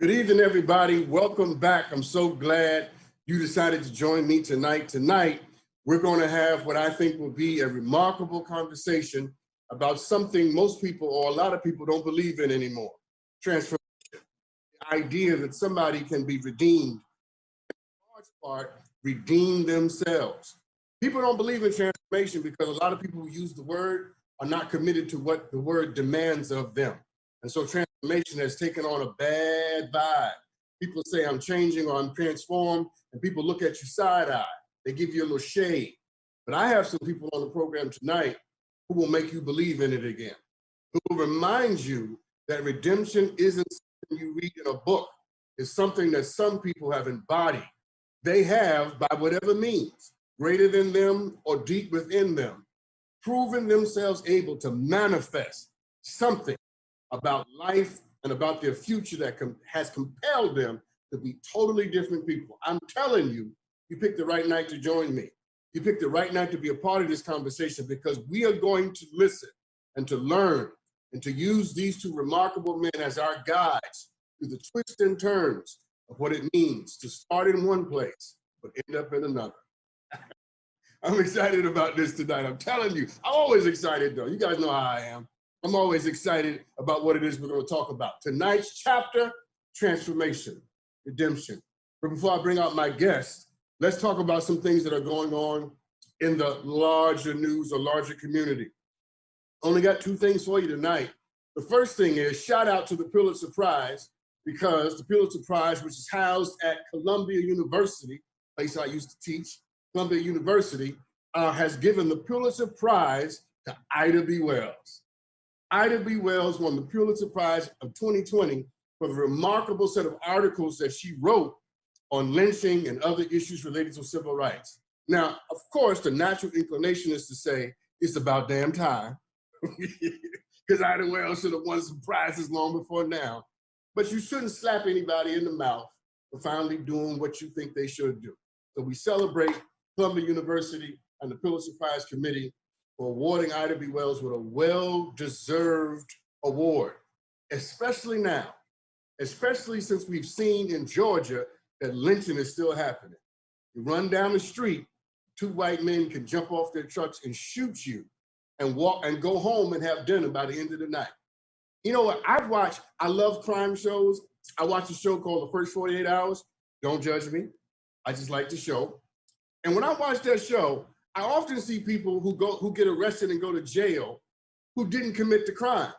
Good evening, everybody. Welcome back. I'm so glad you decided to join me tonight. Tonight, we're going to have what I think will be a remarkable conversation about something most people or a lot of people don't believe in anymore. Transformation. The idea that somebody can be redeemed, in large part, redeem themselves. People don't believe in transformation because a lot of people who use the word are not committed to what the word demands of them. And so transformation has taken on a bad vibe. People say I'm changing or I'm transformed, and people look at you side-eye. They give you a little shade. But I have some people on the program tonight who will make you believe in it again, who will remind you that redemption isn't something you read in a book. It's something that some people have embodied. They have, by whatever means, greater than them or deep within them, proven themselves able to manifest something about life and about their future that has compelled them to be totally different people. I'm telling you, you picked the right night to join me. You picked the right night to be a part of this conversation because we are going to listen and to learn and to use these two remarkable men as our guides through the twists and turns of what it means to start in one place but end up in another. I'm excited about this tonight. I'm telling you, I'm always excited though. You guys know how I am. I'm always excited about what it is we're going to talk about. Tonight's chapter, transformation, redemption. But before I bring out my guest, let's talk about some things that are going on in the larger news or larger community. Only got two things for you tonight. The first thing is shout out to the Pulitzer Prize, because the Pulitzer Prize, which is housed at Columbia University, place I used to teach, Columbia University, has given the Pulitzer Prize to Ida B. Wells. Ida B. Wells won the Pulitzer Prize of 2020 for the remarkable set of articles that she wrote on lynching and other issues related to civil rights. Now, of course, the natural inclination is to say it's about damn time, because Ida Wells should have won some prizes long before now. But you shouldn't slap anybody in the mouth for finally doing what you think they should do. So we celebrate Columbia University and the Pulitzer Prize Committee for awarding Ida B. Wells with a well-deserved award, especially now, especially since we've seen in Georgia that lynching is still happening. You run down the street, two white men can jump off their trucks and shoot you and walk and go home and have dinner by the end of the night. You know what, I love crime shows. I watch a show called The First 48 Hours. Don't judge me. I just like the show. And when I watch that show, I often see people who get arrested and go to jail who didn't commit the crime.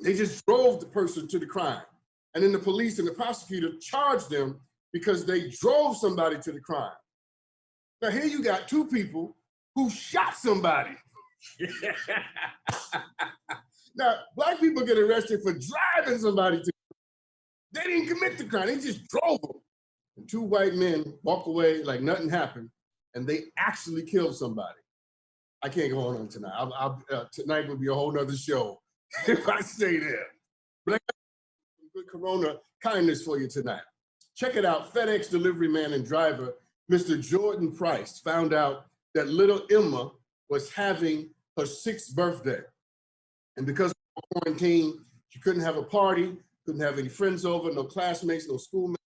They just drove the person to the crime. And then the police and the prosecutor charged them because they drove somebody to the crime. Now here you got two people who shot somebody. Now, black people get arrested for driving somebody to the crime. They didn't commit the crime, they just drove them. And two white men walk away like nothing happened, and they actually killed somebody. I can't go on tonight. Tonight will be a whole nother show if I stay there. But I got some good Corona kindness for you tonight. Check it out. FedEx delivery man and driver, Mr. Jordan Price, found out that little Emma was having her 6th birthday. And because of quarantine, she couldn't have a party, couldn't have any friends over, no classmates, no schoolmates.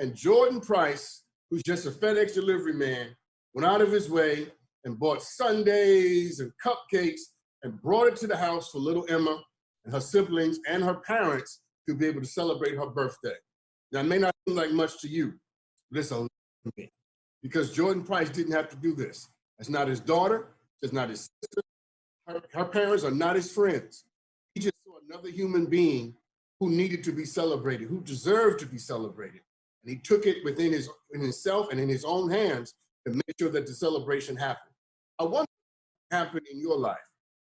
And Jordan Price, who's just a FedEx delivery man, went out of his way and bought sundaes and cupcakes and brought it to the house for little Emma and her siblings and her parents to be able to celebrate her birthday. Now, it may not seem like much to you, but it's a lot to me, because Jordan Price didn't have to do this. That's not his daughter, it's not his sister, her parents are not his friends. He just saw another human being who needed to be celebrated, who deserved to be celebrated. And he took it within himself and in his own hands to make sure that the celebration happened. I wonder what happened in your life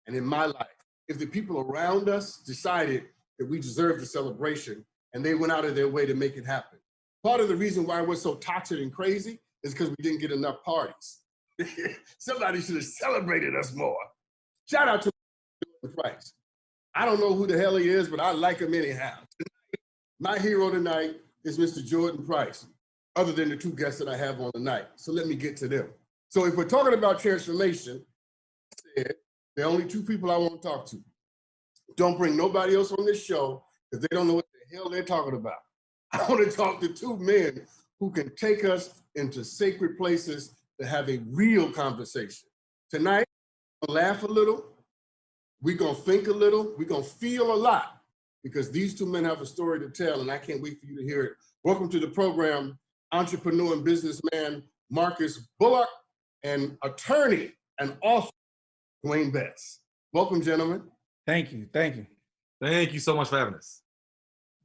and in my life if the people around us decided that we deserved the celebration and they went out of their way to make it happen. Part of the reason why we're so toxic and crazy is because we didn't get enough parties. Somebody should have celebrated us more. Shout out to Price. I don't know who the hell he is, but I like him anyhow. My hero tonight is Mr. Jordan Price, other than the two guests that I have on tonight. So let me get to them. So if we're talking about transformation, there are only two people I want to talk to. Don't bring nobody else on this show because they don't know what the hell they're talking about. I want to talk to two men who can take us into sacred places to have a real conversation. Tonight, we're going to laugh a little, we're going to think a little, we're going to feel a lot, because these two men have a story to tell, and I can't wait for you to hear it. Welcome to the program, entrepreneur and businessman Marcus Bullock, and attorney and author Dwayne Betts. Welcome, gentlemen. Thank you. Thank you. Thank you so much for having us.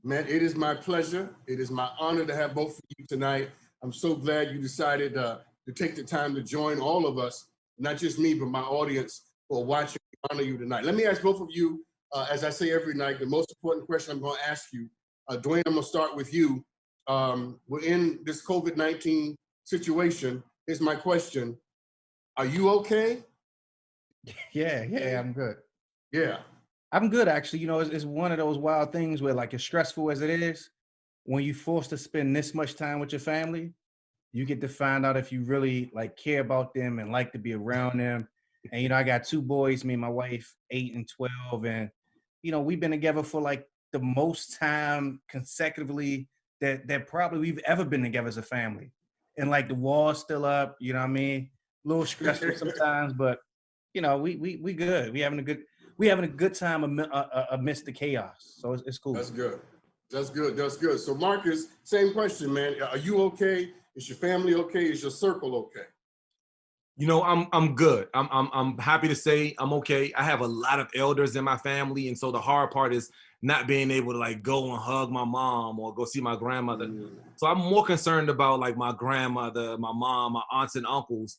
Man, it is my pleasure. It is my honor to have both of you tonight. I'm so glad you decided to take the time to join all of us, not just me, but my audience who are watching. I honor you tonight. Let me ask both of you, as I say every night, the most important question I'm going to ask you. Dwayne, I'm going to start with you. We're in this COVID-19 situation. Here's my question. Are you okay? Yeah, I'm good. Yeah. I'm good, actually. You know, it's one of those wild things where, like, as stressful as it is, when you're forced to spend this much time with your family, you get to find out if you really, like, care about them and like to be around them. And, you know, I got two boys, me and my wife, 8 and 12. And, you know, we've been together for, like, the most time consecutively that probably we've ever been together as a family. And, like, the wall's still up, you know what I mean? A little stressful sometimes, but, you know, we good. We having a good time amidst the chaos. So it's cool. That's good. That's good. That's good. So Marcus, same question, man. Are you okay? Is your family okay? Is your circle okay? You know, I'm good. I'm happy to say I'm okay. I have a lot of elders in my family, and so the hard part is not being able to, like, go and hug my mom or go see my grandmother. So I'm more concerned about, like, my grandmother, my mom, my aunts and uncles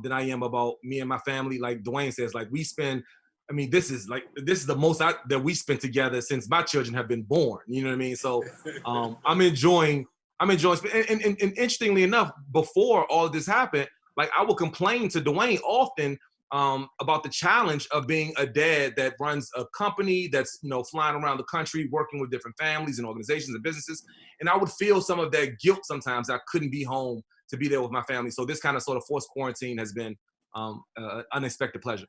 than I am about me and my family. Like Dwayne says, like, we spend. I mean, this is the most that we spent together since my children have been born. You know what I mean? So I'm enjoying. And interestingly enough, before all of this happened, like, I would complain to Dwayne often about the challenge of being a dad that runs a company that's, you know, flying around the country, working with different families and organizations and businesses. And I would feel some of that guilt sometimes. I couldn't be home to be there with my family. So this kind of sort of forced quarantine has been unexpected pleasure.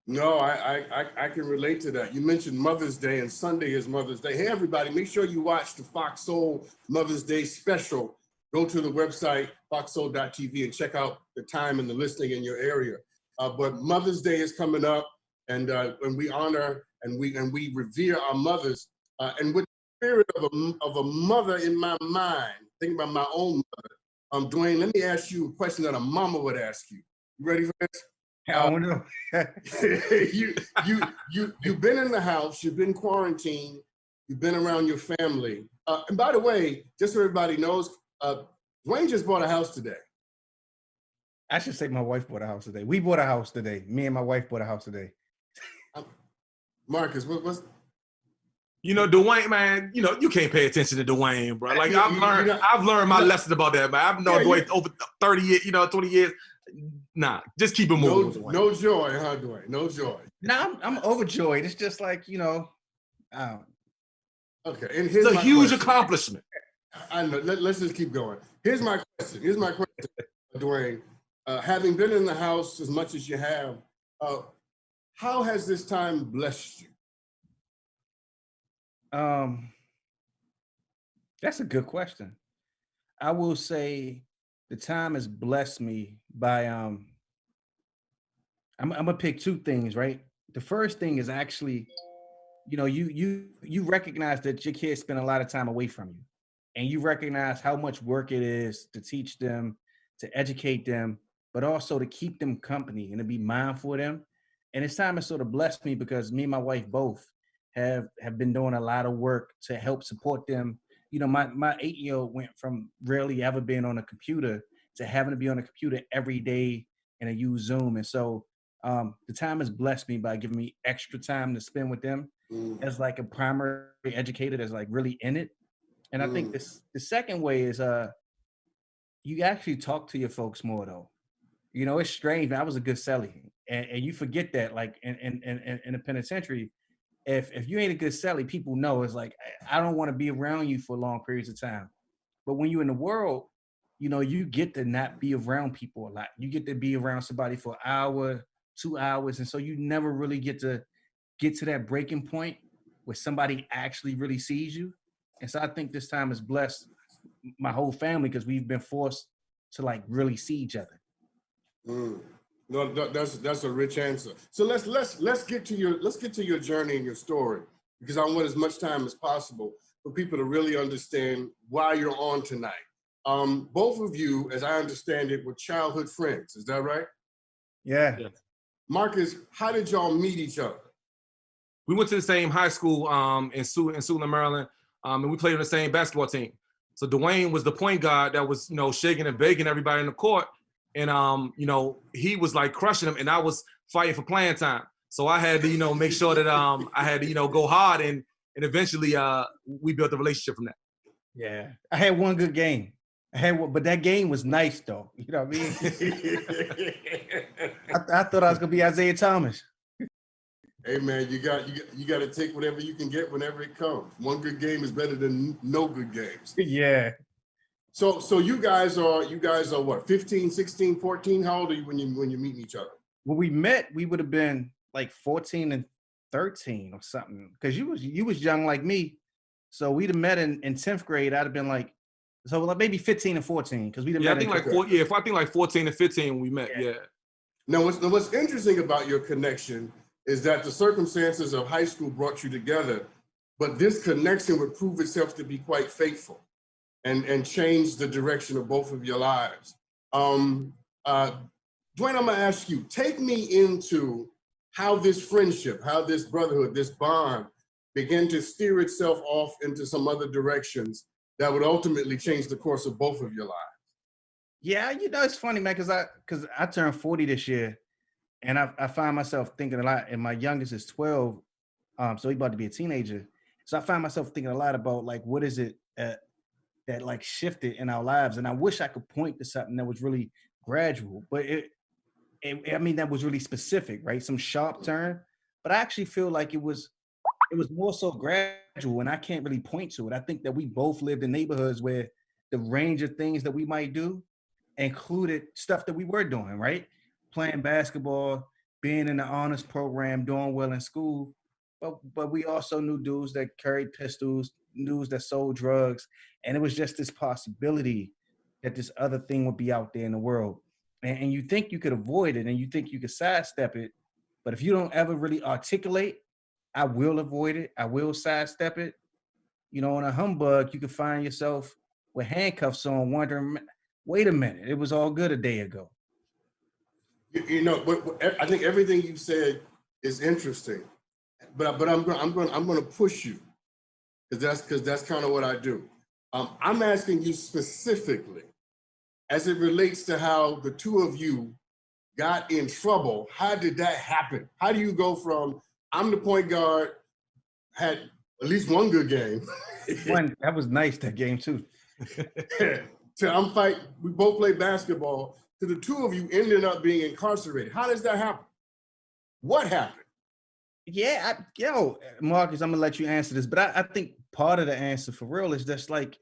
No, I can relate to that. You mentioned Mother's Day, and Sunday is Mother's Day. Hey, everybody, make sure you watch the Fox Soul Mother's Day special. Go to the website, foxsoul.tv, and check out the time and the listing in your area. But Mother's Day is coming up, and we honor and we revere our mothers. And with the spirit of a mother in my mind, thinking about my own mother, Dwayne, let me ask you a question that a mama would ask you. You ready for this? I don't know. You've been in the house, you've been quarantined, you've been around your family. And by the way, just so everybody knows, Dwayne just bought a house today. I should say my wife bought a house today. We bought a house today. Me and my wife bought a house today. Marcus, what's? You know, Dwayne, man, you know, you can't pay attention to Dwayne, bro. Like, I've learned my lesson about that, man. I've known Dwayne over 30 years, 20 years. Nah, just keep it moving. No joy, huh, Dwayne? No joy. Nah, I'm overjoyed. It's just like, you know. Okay, and here's it's a huge accomplishment. I know. Let's just keep going. Here's my question, Dwayne. Having been in the house as much as you have, how has this time blessed you? That's a good question. I will say the time has blessed me by I'm gonna pick two things, right? The first thing is actually, you know, you recognize that your kids spend a lot of time away from you, and you recognize how much work it is to teach them, to educate them, but also to keep them company and to be mindful of them. And this time has sort of blessed me because me and my wife both have been doing a lot of work to help support them. You know, my 8-year-old went from rarely ever being on a computer to having to be on a computer every day and to use Zoom. And so the time has blessed me by giving me extra time to spend with them as like a primary educator that's like really in it. And I think the second way is you actually talk to your folks more though. You know, it's strange. I was a good cellie, and you forget that, like in the penitentiary, if you ain't a good cellie, people know. It's like, I don't want to be around you for long periods of time. But when you're in the world, you know, you get to not be around people a lot. You get to be around somebody for an hour, 2 hours, and so you never really get to that breaking point where somebody actually really sees you. And so I think this time has blessed my whole family because we've been forced to like really see each other. No, that's a rich answer. So let's get to your journey and your story, because I want as much time as possible for people to really understand why you're on tonight. Both of you, as I understand it, were childhood friends. Is that right? Yeah. Marcus, how did y'all meet each other? We went to the same high school in Suitland, Maryland, and we played on the same basketball team. So Dwayne was the point guard that was, shaking and baking everybody in the court. And, he was like crushing them, and I was fighting for playing time. So I had to, make sure that I had to, go hard, and eventually we built a relationship from that. Yeah. I had one good game. But that game was nice though. You know what I mean? I thought I was gonna be Isaiah Thomas. Hey man, you got to take whatever you can get whenever it comes. One good game is better than no good games. Yeah. So you guys are what, 15, 16, 14? How old are you when you're meeting each other? When we met, we would have been like 14 and 13 or something. Because you was young like me. So we'd have met in 10th grade. I'd have been like, so like maybe 15 and 14, because we didn't. I think like 14 and 15 when we met. Yeah. Now, what's interesting about your connection is that the circumstances of high school brought you together, but this connection would prove itself to be quite faithful, and change the direction of both of your lives. Dwayne, I'm gonna ask you, take me into how this friendship, how this brotherhood, this bond began to steer itself off into some other directions that would ultimately change the course of both of your lives. Yeah, it's funny, man, because I turned 40 this year, and I find myself thinking a lot, and my youngest is 12, so he's about to be a teenager. So I find myself thinking a lot about like, what is it that like shifted in our lives? And I wish I could point to something that was really gradual, but that was really specific, right? Some sharp turn. But I actually feel like it was more so gradual, and I can't really point to it. I think that we both lived in neighborhoods where the range of things that we might do included stuff that we were doing, right? Playing basketball, being in the honors program, doing well in school. But we also knew dudes that carried pistols, dudes that sold drugs. And it was just this possibility that this other thing would be out there in the world. And you think you could avoid it, and you think you could sidestep it. But if you don't ever really articulate, I will avoid it, I will sidestep it, in a humbug, you could find yourself with handcuffs on, wondering, wait a minute, it was all good a day ago. I think everything you said is interesting, but I'm going to push you, because that's kind of what I do. I'm asking you specifically, as it relates to how the two of you got in trouble. How did that happen? How do you go from I'm the point guard, had at least one good game. That was nice, that game too. To we both play basketball, to the two of you ended up being incarcerated. How does that happen? What happened? Yeah, Marcus, I'm gonna let you answer this, but I think part of the answer for real is just like,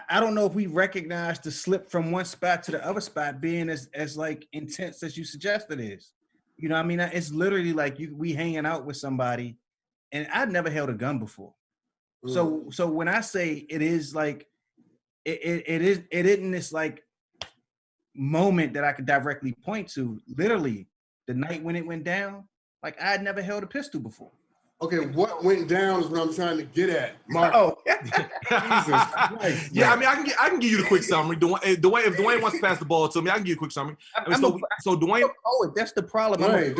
I don't know if we recognize the slip from one spot to the other spot being as like intense as you suggest it is. It's literally like we hanging out with somebody, and I'd never held a gun before. So when I say it is like, it isn't this like moment that I could directly point to. Literally, the night when it went down, like I had never held a pistol before. Okay, what went down is what I'm trying to get at, Mark. Oh, Jesus Christ, yeah, I can give you the quick summary. Dwayne, if Dwayne wants to pass the ball to me, I can give you a quick summary. So Dwayne, that's the problem. Dwayne.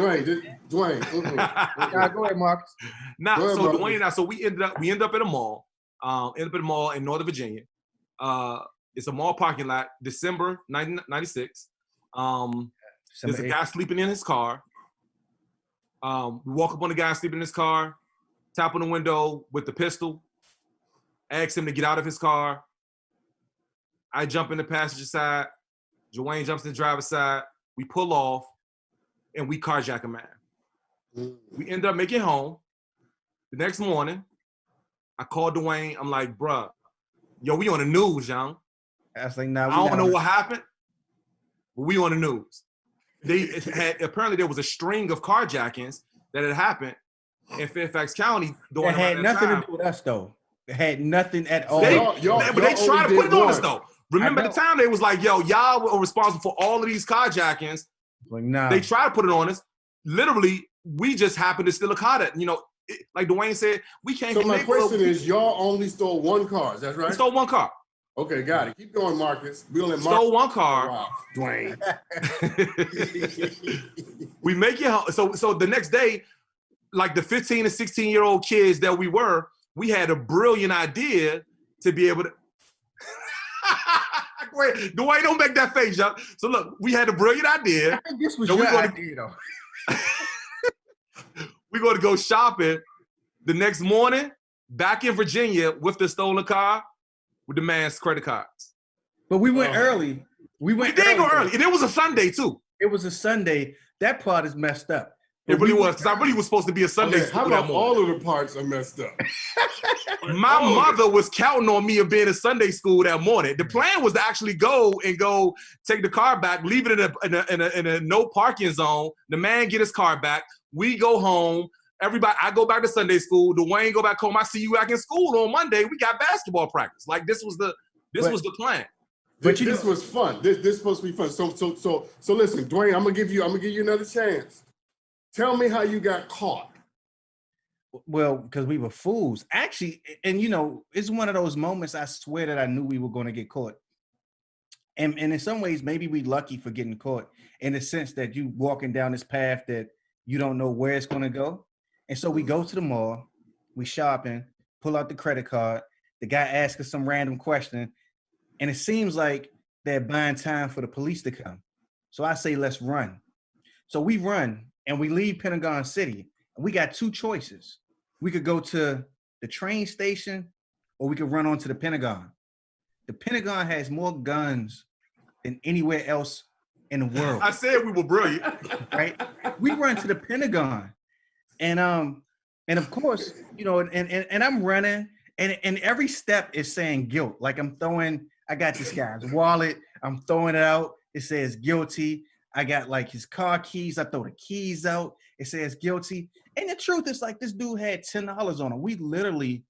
Go ahead, Marcus. Dwayne and I, so we ended up at a mall. In Northern Virginia. It's a mall parking lot, December 1996. There's a guy sleeping in his car. We walk up on the guy sleeping in his car, tap on the window with the pistol, ask him to get out of his car. I jump in the passenger side. Dwayne jumps in the driver's side. We pull off, and we carjack a man. We end up making it home. The next morning, I called Dwayne. I'm like, bruh, we on the news, young. I was like, nah, I don't know what happened, but we on the news. Apparently there was a string of carjackings that had happened in Fairfax County. That had nothing to do with us, though. had nothing at all. But they tried to put it on us though. Remember the time they was like, yo, y'all were responsible for all of these carjackings. Like, nah. They tried to put it on us. Literally, we just happened to steal a car that, like Dwayne said, we can't. So my question is, y'all only stole one car, is that right? We stole one car. Okay, got it. Keep going, Marcus. We only stole one car. Wow, Dwayne. We make it home. So the next day, like the 15 and 16-year-old kids that we had a brilliant idea to be able to. Wait, Dwayne, don't make that face, y'all. So look, we had a brilliant idea. I think this was your idea, though. We're going to go shopping the next morning back in Virginia with the stolen car with the man's credit cards. But we went early. We did go early. And it was a Sunday, too. It was a Sunday. That part is messed up. It really was, because I really was supposed to be a Sunday school. How about all of the parts are messed up? My mother was counting on me of being in Sunday school that morning. The plan was to actually go take the car back, leave it in a no parking zone. The man get his car back. We go home. Everybody, I go back to Sunday school. Dwayne go back home. I see you back in school on Monday. We got basketball practice. Like this was the plan. But this was fun. This supposed to be fun. So listen, Dwayne, I'm gonna give you another chance. Tell me how you got caught. Well, because we were fools. Actually, and it's one of those moments I swear that I knew we were going to get caught. And in some ways, maybe we lucky for getting caught in the sense that you walking down this path that you don't know where it's going to go. And so we go to the mall, we shopping, pull out the credit card. The guy asks us some random question. And it seems like they're buying time for the police to come. So I say, let's run. So we run. And we leave Pentagon City, and we got two choices. We could go to the train station, or we could run onto the Pentagon. The Pentagon has more guns than anywhere else in the world. I said we were brilliant. Right? We run to the Pentagon. And of course, and I'm running, and every step is saying guilt. Like I got this guy's wallet, I'm throwing it out, it says guilty. I got like his car keys. I throw the keys out. It says guilty. And the truth is like this dude had $10 on him. We literally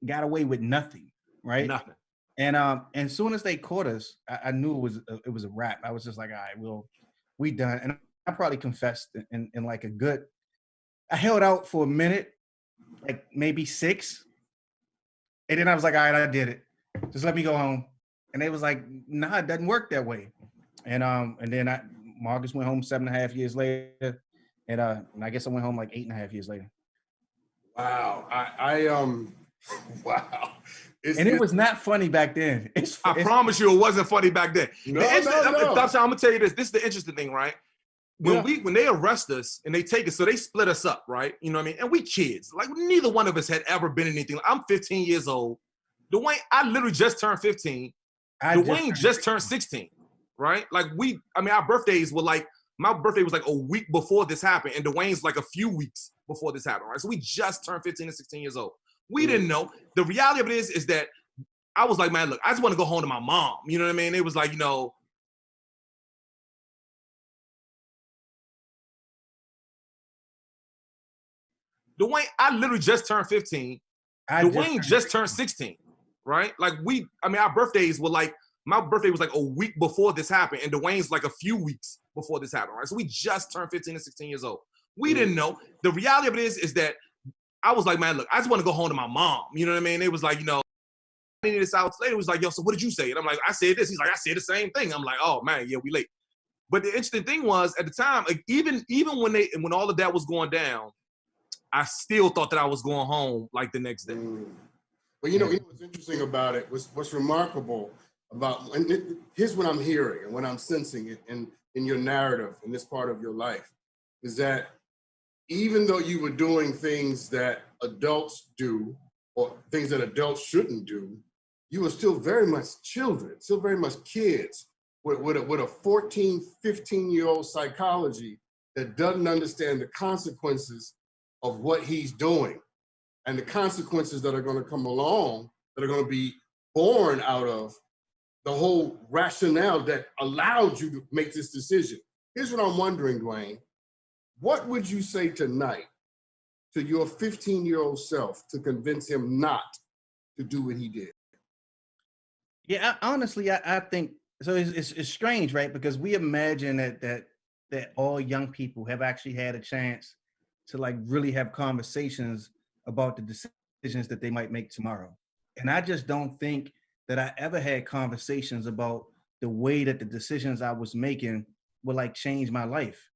got away with nothing, right? Nothing. And as soon as they caught us, I knew it was a wrap. I was just like, all right, we done. And I probably confessed in like I held out for a minute, like maybe 6. And then I was like, all right, I did it. Just let me go home. And they was like, nah, it doesn't work that way. And then Marcus went home 7.5 years later, and I guess I went home like 8.5 years later. Wow, wow. It was not funny back then. I promise you, it wasn't funny back then. No. I'm gonna tell you this. This is the interesting thing, right? When they arrest us and they take us, so they split us up, right? You know what I mean? And we kids, like neither one of us had ever been in anything. I'm 15 years old. Dwayne, I literally just turned 15. Dwayne just turned 16. Right? Like our birthdays were like, my birthday was like a week before this happened, and Dwayne's like a few weeks before this happened, right? So we just turned 15 and 16 years old. We didn't know. The reality of it is that I was like, man, look, I just want to go home to my mom. You know what I mean? It was like, Dwayne, I literally just turned 15. Dwayne just turned 16, right? Like our birthdays were like, my birthday was like a week before this happened, and Dwayne's like a few weeks before this happened, right? So we just turned 15 and 16 years old. We didn't know. The reality of it is that I was like, man, look, I just want to go home to my mom. You know what I mean? It was like, I needed this hours later. It was like, yo, so what did you say? And I'm like, I said this. He's like, I said the same thing. I'm like, oh man, yeah, we late. But the interesting thing was at the time, like even when all of that was going down, I still thought that I was going home like the next day. Well, what's interesting about it what's remarkable about, and here's what I'm hearing and what I'm sensing in your narrative in this part of your life, is that even though you were doing things that adults do or things that adults shouldn't do, you were still very much children, still very much kids with a 14, 15-year-old psychology that doesn't understand the consequences of what he's doing and the consequences that are going to come along, that are going to be born out of the whole rationale that allowed you to make this decision. Here's what I'm wondering, Dwayne. What would you say tonight to your 15-year-old self to convince him not to do what he did? Yeah, honestly, I think so. It's strange, right? Because we imagine that all young people have actually had a chance to like really have conversations about the decisions that they might make tomorrow. And I just don't think that I ever had conversations about the way that the decisions I was making would like change my life.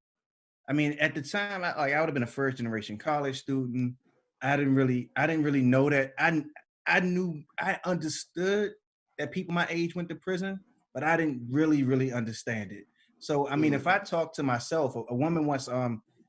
I mean, at the time, I would have been a first generation college student. I didn't really know that. I understood that people my age went to prison, but I didn't really understand it. So, I mean, if I talk to myself, a woman once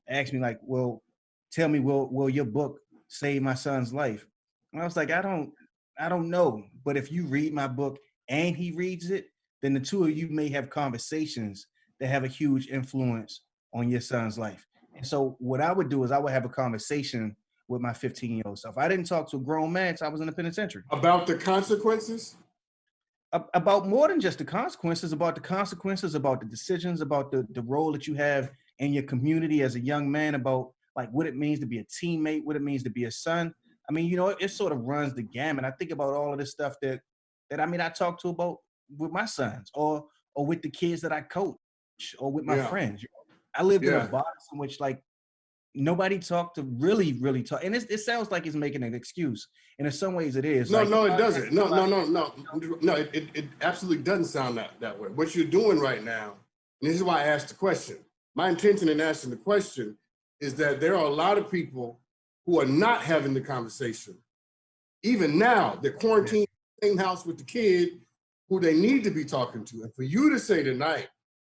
asked me like, "Well, tell me, will your book save my son's life?" And I was like, I don't know. But if you read my book and he reads it, then the two of you may have conversations that have a huge influence on your son's life. And so what I would do is I would have a conversation with my 15-year-old self. I didn't talk to a grown man until I was in the penitentiary. About the consequences? About more than just the consequences, about the decisions, about the role that you have in your community as a young man, about like what it means to be a teammate, what it means to be a son. I mean, it sort of runs the gamut. I think about all of this stuff that I mean, I talk to about with my sons or with the kids that I coach or with my friends. I lived in a box in which like nobody talked to really talk. And it sounds like it's making an excuse. And in some ways it is. No, like, no, it doesn't. No, it absolutely doesn't sound that way. What you're doing right now, and this is why I asked the question. My intention in asking the question is that there are a lot of people who are not having the conversation. Even now, they're quarantined in the same house with the kid who they need to be talking to. And for you to say tonight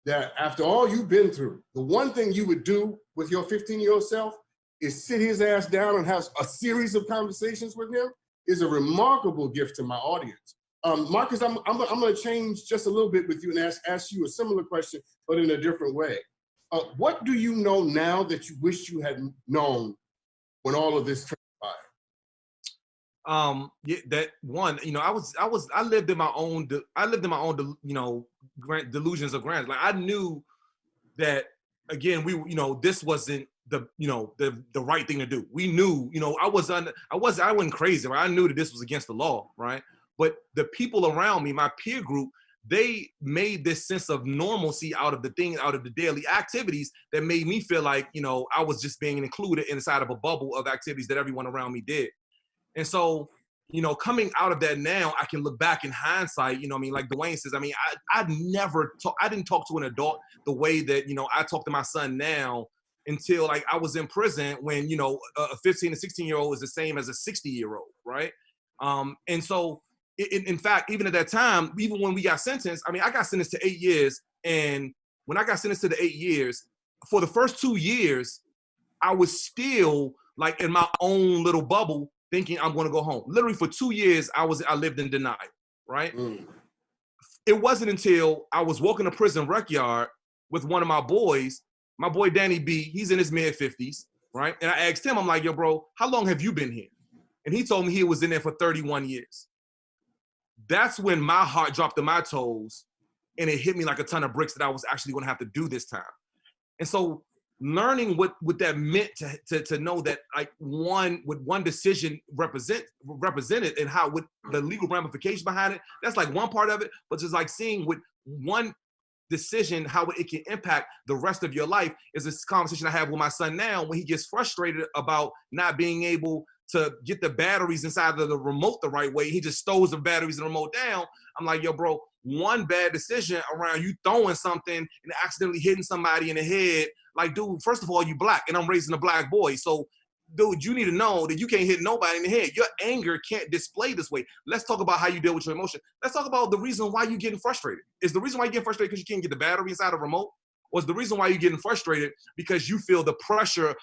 that after all you've been through, the one thing you would do with your 15-year-old self is sit his ass down and have a series of conversations with him is a remarkable gift to my audience. Marcus, I'm going to change just a little bit with you and ask you a similar question, but in a different way. What do you know now that you wish you had known when all of this transpired? That one, I lived in my own, delusions of grandeur. Like I knew that again, this wasn't the right thing to do. We knew, I wasn't crazy, right? I knew that this was against the law, right? But the people around me, my peer group, they made this sense of normalcy out of the daily activities that made me feel like, I was just being included inside of a bubble of activities that everyone around me did. And so, coming out of that now, I can look back in hindsight, like Dwayne says, I didn't talk to an adult the way that, I talk to my son now until like I was in prison when, a 15 and 16-year-old is the same as a 60-year-old, right? And so, in fact, even at that time, even when we got sentenced, I got sentenced to 8 years. And when I got sentenced to the 8 years, for the first 2 years, I was still like in my own little bubble thinking I'm going to go home. Literally for 2 years, I lived in denial, right? It wasn't until I was walking a prison rec yard with one of my boys, my boy Danny B, he's in his mid 50s, right? And I asked him, I'm like, yo, bro, how long have you been here? And he told me he was in there for 31 years. That's when my heart dropped to my toes and it hit me like a ton of bricks that I was actually going to have to do this time. And so learning what that meant to know that like one decision represented and how with the legal ramifications behind it, that's like one part of it, but just like seeing with one decision how it can impact the rest of your life is this conversation I have with my son now when he gets frustrated about not being able to get the batteries inside of the remote the right way. He just stows the batteries and the remote down. I'm like, yo, bro, one bad decision around you throwing something and accidentally hitting somebody in the head. Like, dude, first of all, you black and I'm raising a black boy. So, dude, you need to know that you can't hit nobody in the head. Your anger can't display this way. Let's talk about how you deal with your emotion. Let's talk about the reason why you're getting frustrated. Is the reason why you're getting frustrated because you can't get the battery inside the remote? Or is the reason why you're getting frustrated because you feel the pressure,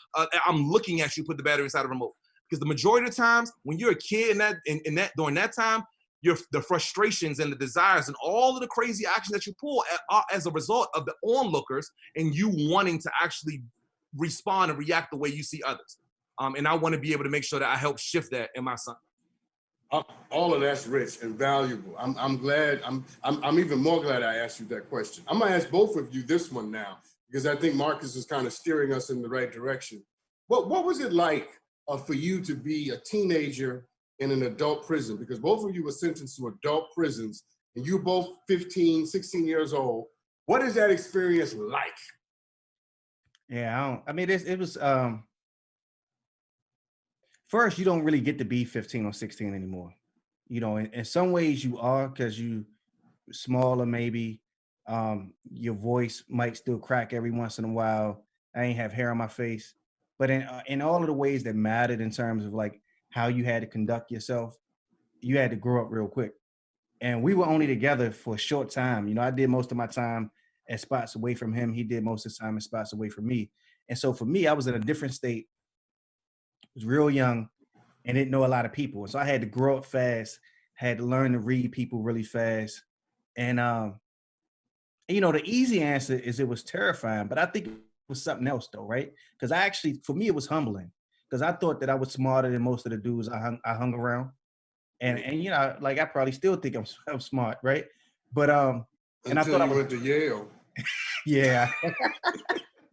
I'm looking at you put the battery inside the remote? Because the majority of the times when you're a kid during that time, the frustrations and the desires and all of the crazy action that you pull are as a result of the onlookers and you wanting to actually respond and react the way you see others. And I want to be able to make sure that I help shift that in my son. All of that's rich and valuable. I'm glad. I'm even more glad I asked you that question. I'm gonna ask both of you this one now because I think Marcus is kind of steering us in the right direction. What was it like for you to be a teenager in an adult prison? Because both of you were sentenced to adult prisons, and you're both 15, 16 years old. What is that experience like? Yeah, it was, first, you don't really get to be 15 or 16 anymore. You know, in some ways you are, because you smaller maybe. Your voice might still crack every once in a while. I ain't have hair on my face. But in all of the ways that mattered in terms of like how you had to conduct yourself, you had to grow up real quick. And we were only together for a short time. You know, I did most of my time at spots away from him. He did most of the time at spots away from me. And so for me, I was in a different state, was real young, and didn't know a lot of people. And so I had to grow up fast, had to learn to read people really fast. And you know, the easy answer is it was terrifying, but I think it was something else though, right? Because for me, it was humbling, because I thought that I was smarter than most of the dudes I hung around. And you know, like I probably still think I'm smart, right? But and I thought Until you went to Yale. Yeah.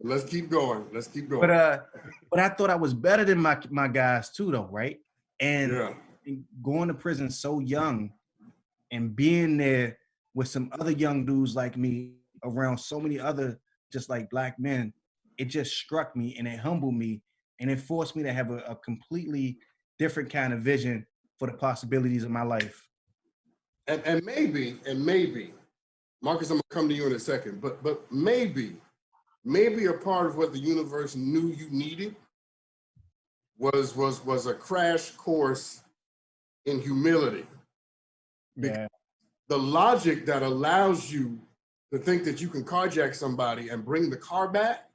Let's keep going. Let's keep going. But I thought I was better than my guys too, though, right? And going to prison so young and being there with some other young dudes like me around so many other just like black men, it just struck me and it humbled me and it forced me to have a completely different kind of vision for the possibilities of my life. And maybe, Marcus, I'm gonna come to you in a second, but maybe a part of what the universe knew you needed was a crash course in humility. Yeah. The logic that allows you to think that you can carjack somebody and bring the car back,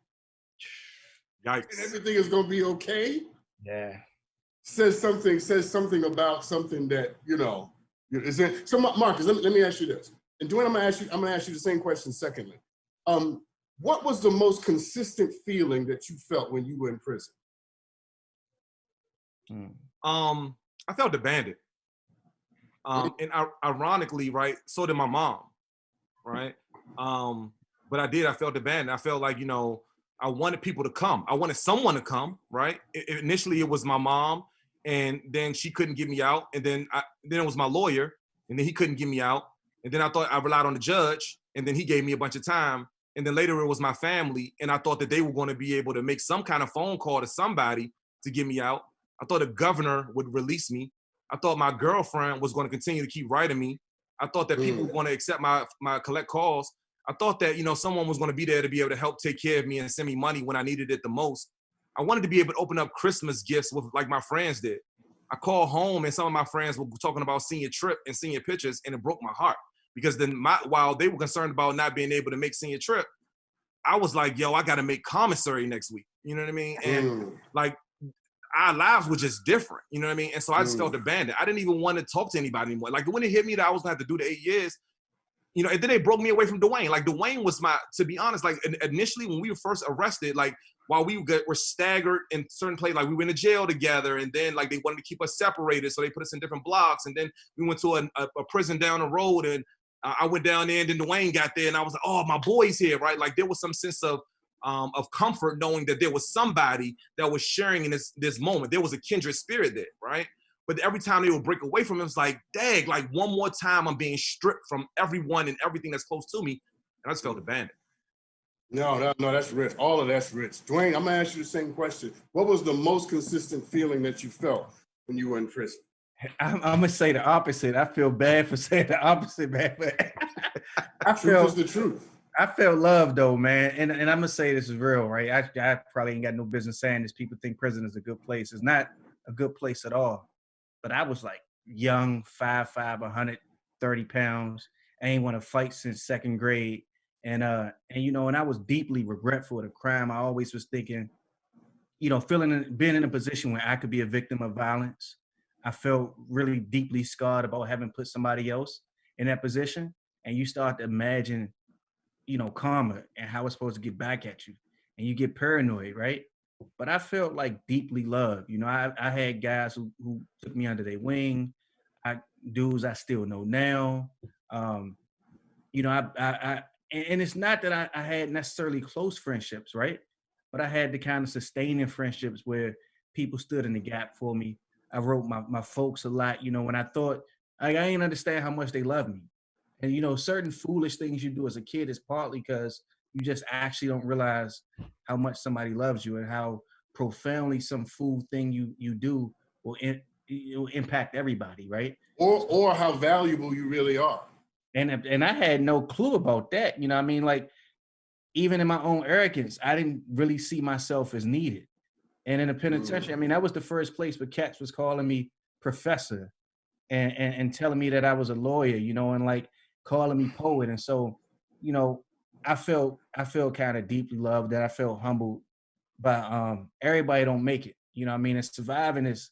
yikes, and everything is gonna be okay. Yeah. Says something about something that, you know, is it. So Marcus, let me ask you this. And Dwayne, I'm gonna ask you the same question secondly. What was the most consistent feeling that you felt when you were in prison? I felt abandoned. And ironically, right, so did my mom, right? But I felt abandoned. I felt like, you know, I wanted people to come. I wanted someone to come, right? Initially, it was my mom, and then she couldn't get me out. And then it was my lawyer, and then he couldn't get me out. And then I thought I relied on the judge, and then he gave me a bunch of time. And then later it was my family, and I thought that they were going to be able to make some kind of phone call to somebody to get me out. I thought a governor would release me. I thought my girlfriend was going to continue to keep writing me. I thought that people were going to accept my collect calls. I thought that, you know, someone was going to be there to be able to help take care of me and send me money when I needed it the most. I wanted to be able to open up Christmas gifts with like my friends did. I called home and some of my friends were talking about senior trip and senior pictures, and it broke my heart. Because then while they were concerned about not being able to make senior trip, I was like, yo, I got to make commissary next week. You know what I mean? And like, our lives were just different. You know what I mean? And so I just felt abandoned. I didn't even want to talk to anybody anymore. Like when it hit me that I was going to have to do the 8 years, you know, and then they broke me away from Dwayne. Like Dwayne was to be honest, like initially when we were first arrested, like while we were staggered in certain places, like we went to jail together, and then like they wanted to keep us separated, so they put us in different blocks, and then we went to a prison down the road, and I went down there, and then Dwayne got there, and I was like, oh, my boy's here, right? Like there was some sense of comfort knowing that there was somebody that was sharing in this moment. There was a kindred spirit there, right? But every time they would break away from him, it's like, dang, like one more time I'm being stripped from everyone and everything that's close to me. And I just felt abandoned. No, that's rich. All of that's rich. Dwayne, I'm gonna ask you the same question. What was the most consistent feeling that you felt when you were in prison? I'm gonna say the opposite. I feel bad for saying the opposite, man. But Truth is the truth. I felt love though, man. And I'm gonna say this is real, right? I probably ain't got no business saying this. People think prison is a good place. It's not a good place at all. But I was like young, 5'5", 130 pounds. I ain't want to fight since second grade. And you know, and I was deeply regretful of the crime. I always was thinking, you know, being in a position where I could be a victim of violence. I felt really deeply scarred about having put somebody else in that position. And you start to imagine, you know, karma and how it's supposed to get back at you. And you get paranoid, right? But I felt like deeply loved. You know, I had guys who took me under their wing. Dudes I still know now. You know, and it's not that I had necessarily close friendships, right? But I had the kind of sustaining friendships where people stood in the gap for me. I wrote my folks a lot, you know, when I thought, I didn't understand how much they love me. And, you know, certain foolish things you do as a kid is partly because you just actually don't realize how much somebody loves you and how profoundly some fool thing you do will, will impact everybody, right? Or how valuable you really are. And I had no clue about that. You know what I mean? Like, even in my own arrogance, I didn't really see myself as needed. And in the penitentiary, I mean, that was the first place where cats was calling me professor and telling me that I was a lawyer, you know, and like calling me poet. And so, you know, I felt kind of deeply loved, that I felt humbled. But everybody don't make it. You know what I mean? And surviving is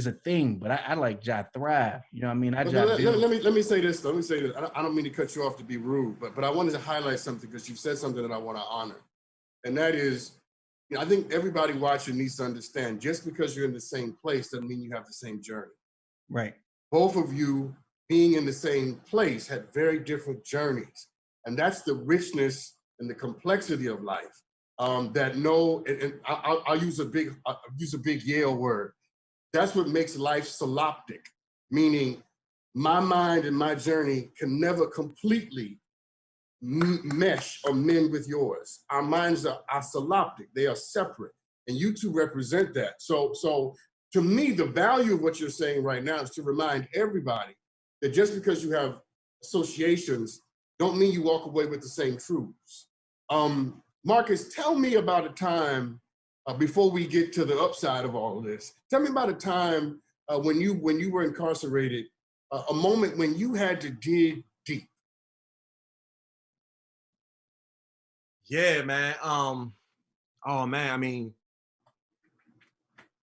a thing, but I like Jai thrive. You know what I mean? Let me say this. Let me say this. I don't mean to cut you off to be rude, but I wanted to highlight something because you've said something that I want to honor. And that is, you know, I think everybody watching needs to understand, just because you're in the same place doesn't mean you have the same journey. Right. Both of you being in the same place had very different journeys. And that's the richness and the complexity of life. I'll use a big Yale word. That's what makes life synoptic, meaning my mind and my journey can never completely mesh or mend with yours. Our minds are synoptic, they are separate, and you two represent that. So to me, the value of what you're saying right now is to remind everybody that just because you have associations don't mean you walk away with the same truths. Marcus, tell me about a time, before we get to the upside of all of this, tell me about a time when you were incarcerated, a moment when you had to dig deep. Yeah, man. Oh man, I mean,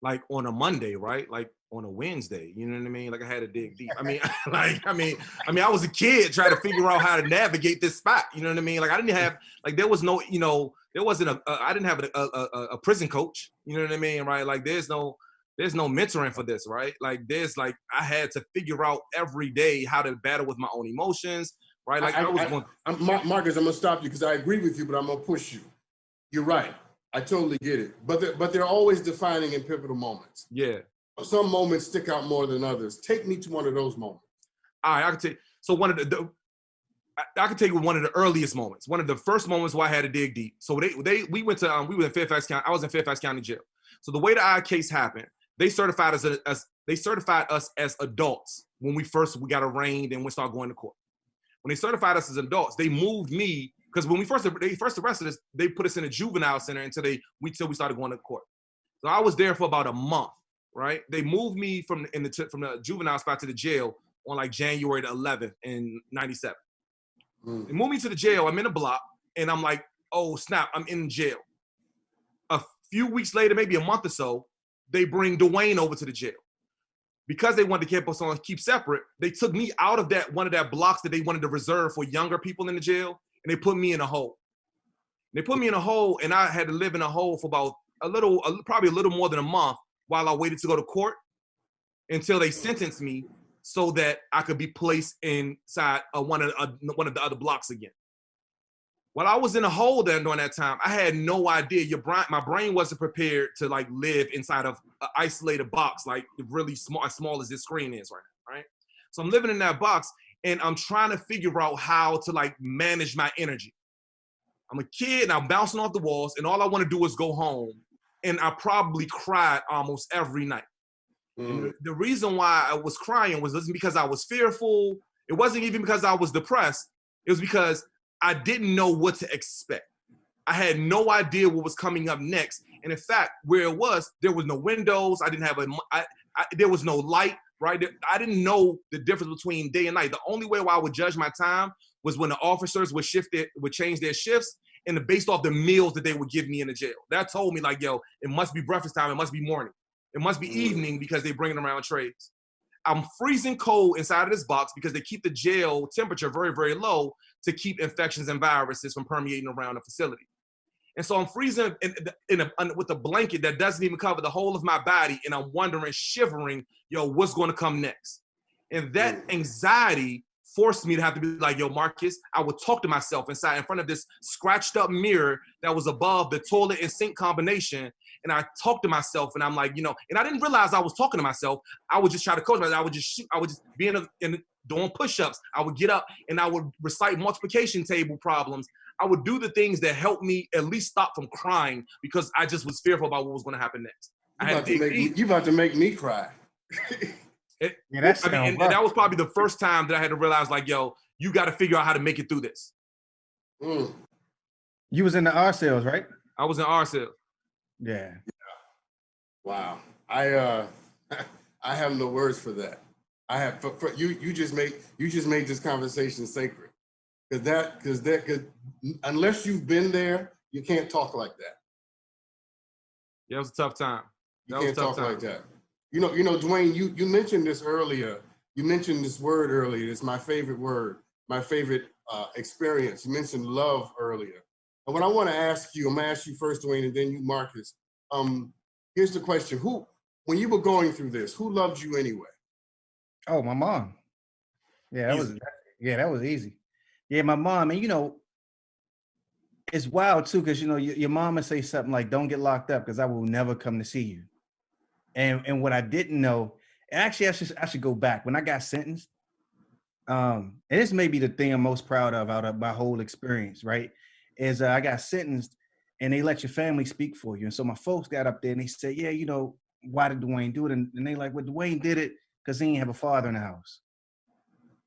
like on a Monday, right? Like on a Wednesday, you know what I mean? Like I had to dig deep. I mean, I was a kid trying to figure out how to navigate this spot. You know what I mean? Like I didn't have, like there was no, you know, there wasn't I didn't have a prison coach. You know what I mean? Right? Like there's no mentoring for this, right? Like I had to figure out every day how to battle with my own emotions, right? Like Marcus, I'm gonna stop you because I agree with you, but I'm gonna push you. You're right. I totally get it. But they're always defining and pivotal moments. Yeah. Some moments stick out more than others. Take me to one of those moments. All right, I can take. So I can take one of the earliest moments. One of the first moments where I had to dig deep. So we went to we were in Fairfax County. I was in Fairfax County Jail. So the way the our case happened, they certified us as adults when we got arraigned and we started going to court. When they certified us as adults, they moved me, because when they first arrested us, they put us in a juvenile center until we started going to court. So I was there for about a month, right? They moved me from the juvenile spot to the jail on like January the 11th in '97. They moved me to the jail. I'm in a block, and I'm like, oh snap, I'm in jail. A few weeks later, maybe a month or so, they bring Dwayne over to the jail. Because they wanted to keep separate, they took me out of one of that blocks that they wanted to reserve for younger people in the jail, and they put me in a hole. They put me in a hole, and I had to live in a hole for about probably a little more than a month while I waited to go to court until they sentenced me so that I could be placed inside one of the other blocks again. While I was in a hole there during that time, I had no idea. My brain wasn't prepared to like live inside of an isolated box, like really small, as small as this screen is right? So I'm living in that box, and I'm trying to figure out how to like manage my energy. I'm a kid, and I'm bouncing off the walls, and all I want to do is go home. And I probably cried almost every night. And the reason why I was crying wasn't because I was fearful. It wasn't even because I was depressed. It was because I didn't know what to expect. I had no idea what was coming up next. And in fact, where it was, there was no windows. I didn't have there was no light, right? I didn't know the difference between day and night. The only way I would judge my time was when the officers would change their shifts, and based off the meals that they would give me in the jail. That told me like, yo, it must be breakfast time. It must be morning. It must be evening because they bring it around trays. I'm freezing cold inside of this box because they keep the jail temperature very, very low to keep infections and viruses from permeating around the facility. And so I'm freezing with a blanket that doesn't even cover the whole of my body, and I'm wondering, shivering, yo, what's going to come next? And that anxiety forced me to have to be like, yo, Marcus, I would talk to myself inside in front of this scratched up mirror that was above the toilet and sink combination. and I talk to myself, and I'm like, you know, and I didn't realize I was talking to myself. I would just try to coach myself. I would just shoot. I would just be doing push-ups. I would get up and I would recite multiplication table problems. I would do the things that helped me at least stop from crying because I just was fearful about what was going to happen next. You about to make me cry. And that was probably the first time that I had to realize, like, yo, you got to figure out how to make it through this. You was in the R cells, right? I was in R cells. Yeah. Wow. I have no words for that. I have for you just made this conversation sacred. Because unless you've been there, you can't talk like that. Yeah, it was a tough time. You can't talk like that. You know, Dwayne, you mentioned this earlier. You mentioned this word earlier. It's my favorite word, my favorite experience. You mentioned love earlier. And what I want to ask you, I'm going to ask you first, Dwayne, and then you, Marcus. Here's the question. When you were going through this, who loved you anyway? Oh, my mom. Yeah, that was easy. Yeah, my mom. And, you know, it's wild, too, because, you know, your mom would say something like, don't get locked up because I will never come to see you. And what I didn't know, actually, I should go back. When I got sentenced, and this may be the thing I'm most proud of out of my whole experience, right, is I got sentenced and they let your family speak for you. And so my folks got up there and they said, yeah, you know, why did Dwayne do it? And they like, well, Dwayne did it because he didn't have a father in the house.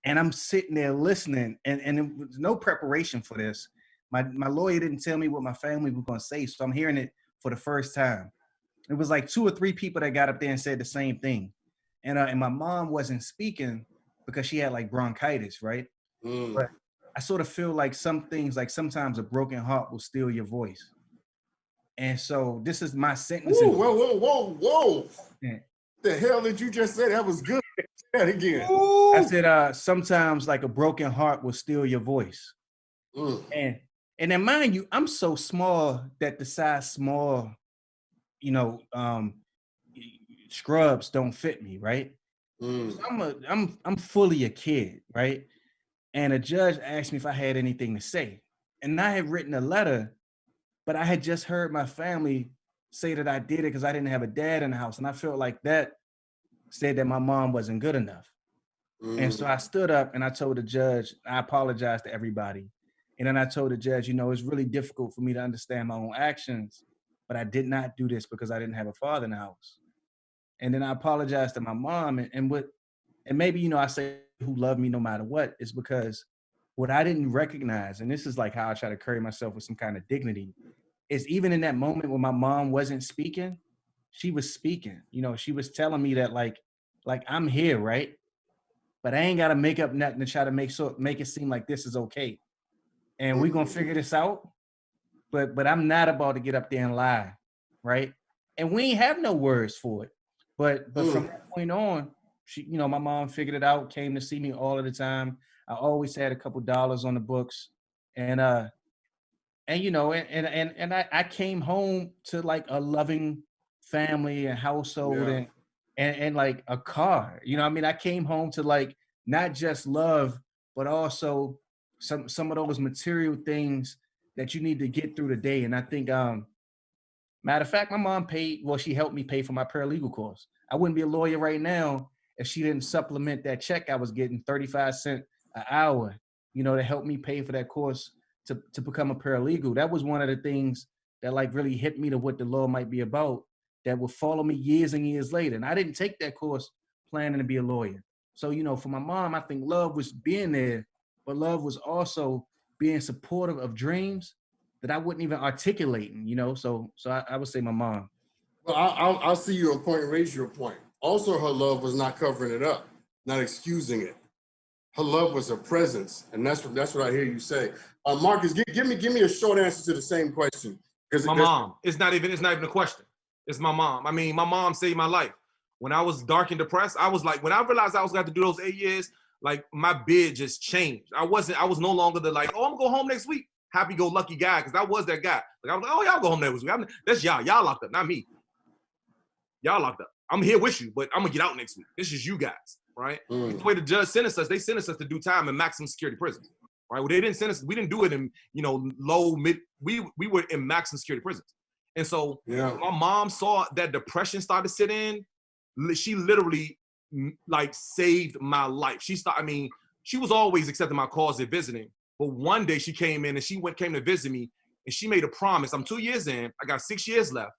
And I'm sitting there listening, and there was no preparation for this. My lawyer didn't tell me what my family was going to say, so I'm hearing it for the first time. It was like 2 or 3 people that got up there and said the same thing. And my mom wasn't speaking because she had like bronchitis, right? But I sort of feel like some things, like sometimes a broken heart will steal your voice. And so this is my sentence. Whoa. Yeah. The hell did you just say? That was good. Say that again. Ooh. I said, sometimes like a broken heart will steal your voice. And then mind you, I'm so small that the size small, you know, scrubs don't fit me, right? So I'm fully a kid, right? And a judge asked me if I had anything to say. And I had written a letter, but I had just heard my family say that I did it because I didn't have a dad in the house. And I felt like that said that my mom wasn't good enough. And so I stood up and I told the judge, I apologized to everybody. And then I told the judge, you know, it's really difficult for me to understand my own actions, but I did not do this because I didn't have a father in the house. And then I apologized to my mom, and maybe, you know, I say who loved me no matter what, is because what I didn't recognize, and this is like how I try to carry myself with some kind of dignity, is even in that moment when my mom wasn't speaking, she was speaking. You know, she was telling me that like I'm here, right? But I ain't got to make up nothing to try to make it seem like this is okay. And we're going to figure this out. But I'm not about to get up there and lie, right? And we ain't have no words for it. But from that point on, she, you know, my mom figured it out, came to see me all of the time. I always had a couple dollars on the books. And you know, and I came home to like a loving family and household and like a car. You know, I mean, I came home to like not just love, but also some of those material things that you need to get through the day. And I think, matter of fact, my mom she helped me pay for my paralegal course. I wouldn't be a lawyer right now if she didn't supplement that check I was getting, 35 cents an hour, you know, to help me pay for that course to become a paralegal. That was one of the things that like really hit me to what the law might be about, that will follow me years and years later. And I didn't take that course planning to be a lawyer. So, you know, for my mom, I think love was being there, but love was also being supportive of dreams that I wouldn't even articulate, you know? So I would say my mom. Well, I'll see your point and raise your point. Also, her love was not covering it up, not excusing it. Her love was her presence, and that's what I hear you say. Marcus, give me a short answer to the same question. My mom. It's not even a question. It's my mom. I mean, my mom saved my life. When I was dark and depressed, I was like, when I realized I was going to do those 8 years, like my bid just changed. I was no longer the like, oh, I'm gonna go home next week, happy-go-lucky guy, because I was that guy. Like I was like, oh, y'all go home next week. That's y'all locked up, not me. Y'all locked up. I'm here with you, but I'm gonna get out next week. This is you guys, right? The way the judge sentenced us, they sentenced us to do time in maximum security prisons, right? Well, they didn't sentence us. We didn't do it in, you know, low, mid. We were in maximum security prisons. And so Yeah. my mom saw that depression started to sit in. She literally like saved my life. She was always accepting my calls and visiting. But one day she came in and came to visit me, and she made a promise. I'm 2 years in. I got 6 years left.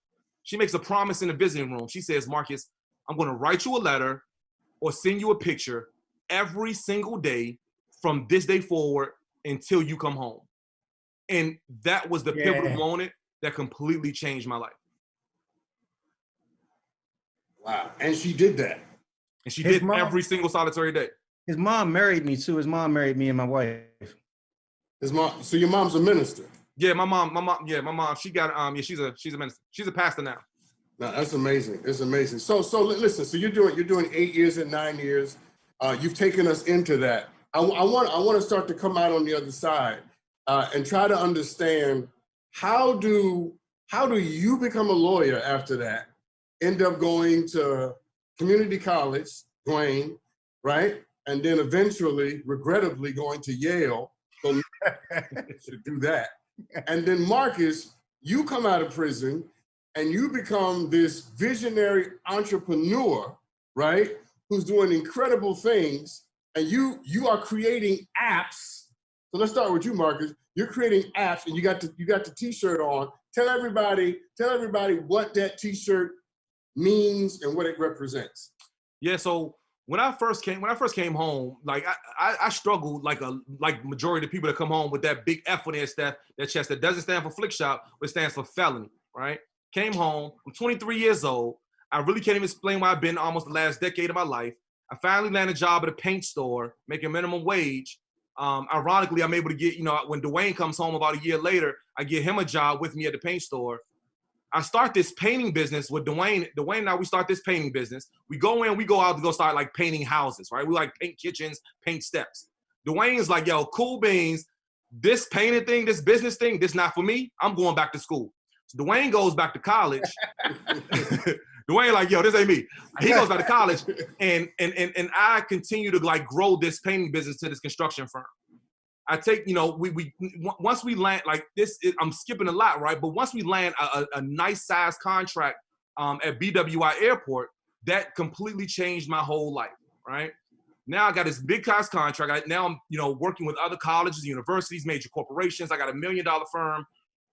She makes a promise in the visiting room. She says, Marcus, I'm going to write you a letter or send you a picture every single day from this day forward until you come home. And that was the pivotal moment that completely changed my life. Wow. And she did that. And she did every single solitary day. His mom married me too. His mom married me and my wife. His mom. So your mom's a minister. Yeah, my mom. She got she's a minister. She's a pastor now. No, that's amazing. It's amazing. So listen. So you're doing 8 years and 9 years. You've taken us into that. I want to start to come out on the other side and try to understand how do you become a lawyer after that? End up going to community college, Dwayne, right? And then eventually, regrettably, going to Yale. So to do that. And then Marcus, you come out of prison and you become this visionary entrepreneur, right? Who's doing incredible things. And you are creating apps. So let's start with you, Marcus. You're creating apps and you got the t-shirt on. Tell everybody what that t-shirt means and what it represents. Yeah, so when I first came home, like I struggled like majority of the people that come home with that big F on their chest that doesn't stand for Flikshop, but it stands for felony, right? Came home, I'm 23 years old. I really can't even explain where I've been almost the last decade of my life. I finally landed a job at a paint store, making minimum wage. Ironically, I'm able to get, when Dwayne comes home about a year later, I get him a job with me at the paint store. I start this painting business with Dwayne. Dwayne and I, we start this painting business. We go out to go start like painting houses, right? We like paint kitchens, paint steps. Dwayne's like, yo, cool beans. This painting thing, this business thing, this not for me. I'm going back to school. So Dwayne goes back to college. Dwayne like, yo, this ain't me. He goes back to college, and I continue to like grow this painting business to this construction firm. I take, once we land like this, I'm skipping a lot, right? But once we land a nice size contract at BWI Airport, that completely changed my whole life, right? Now I got this big size contract. Now I'm, working with other colleges, universities, major corporations. I got $1 million firm.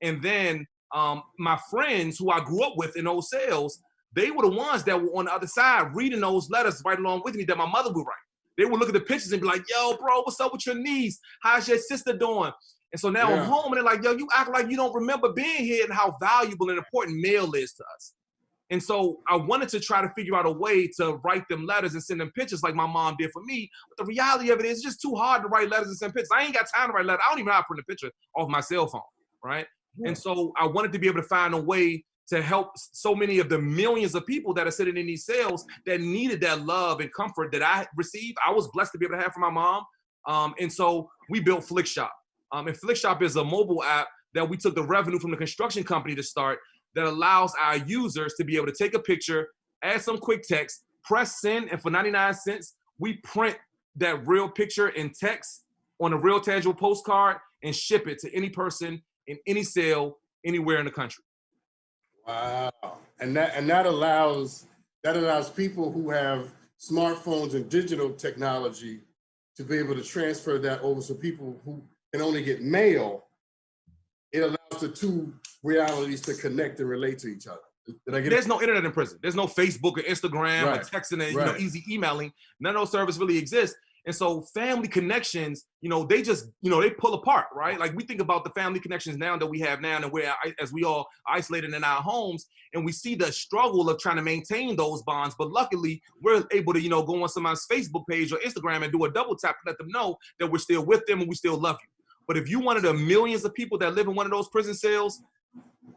And then my friends who I grew up with in those sales, they were the ones that were on the other side reading those letters right along with me that my mother would write. They would look at the pictures and be like, yo, bro, what's up with your niece? How's your sister doing? And so now I'm home and they're like, yo, you act like you don't remember being here and how valuable and important mail is to us. And so I wanted to try to figure out a way to write them letters and send them pictures like my mom did for me. But the reality of it is it's just too hard to write letters and send pictures. I ain't got time to write letters. I don't even know how to print a picture off my cell phone, right? Yeah. And so I wanted to be able to find a way to help so many of the millions of people that are sitting in these cells that needed that love and comfort that I received. I was blessed to be able to have from my mom. And so we built Flikshop. And Flikshop is a mobile app that we took the revenue from the construction company to start that allows our users to be able to take a picture, add some quick text, press send, and for 99 cents, we print that real picture in text on a real tangible postcard and ship it to any person in any cell anywhere in the country. Wow. And that allows people who have smartphones and digital technology to be able to transfer that over. So people who can only get mail, it allows the two realities to connect and relate to each other. There's no internet in prison. There's no Facebook or Instagram or texting and easy emailing. None of those services really exist. And so family connections, they just, they pull apart, right? Like we think about the family connections now that we have now and we're, as we all isolated in our homes, and we see the struggle of trying to maintain those bonds. But luckily, we're able to, go on somebody's Facebook page or Instagram and do a double tap to let them know that we're still with them and we still love you. But if you're one of the millions of people that live in one of those prison cells,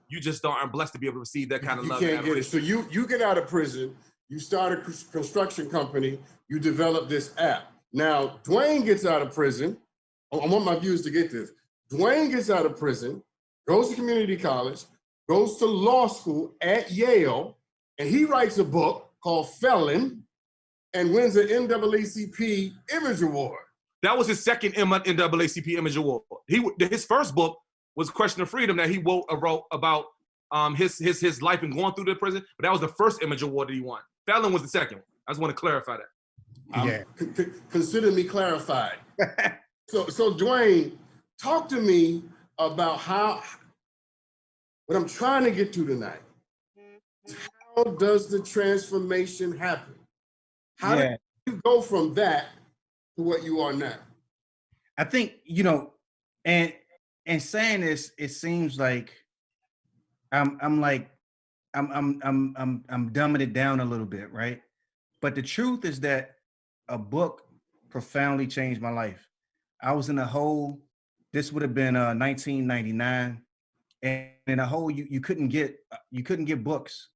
you just aren't blessed to be able to receive that kind of love. You can't get it. So you get out of prison, you start a construction company, you develop this app. Now, Dwayne gets out of prison. I want my viewers to get this. Dwayne gets out of prison, goes to community college, goes to law school at Yale, and he writes a book called Felon and wins an NAACP Image Award. That was his second NAACP Image Award. His first book was Question of Freedom that he wrote about his life and going through the prison, but that was the first image award that he won. Felon was the second one. I just want to clarify that. Yeah. Consider me clarified. So Dwayne, talk to me about what I'm trying to get to tonight. How does the transformation happen? How do you go from that to what you are now? I think, you know, and saying this, it seems like I'm dumbing it down a little bit, right? But the truth is that a book profoundly changed my life. I was in a hole. This would have been 1999, and in a hole you couldn't get books,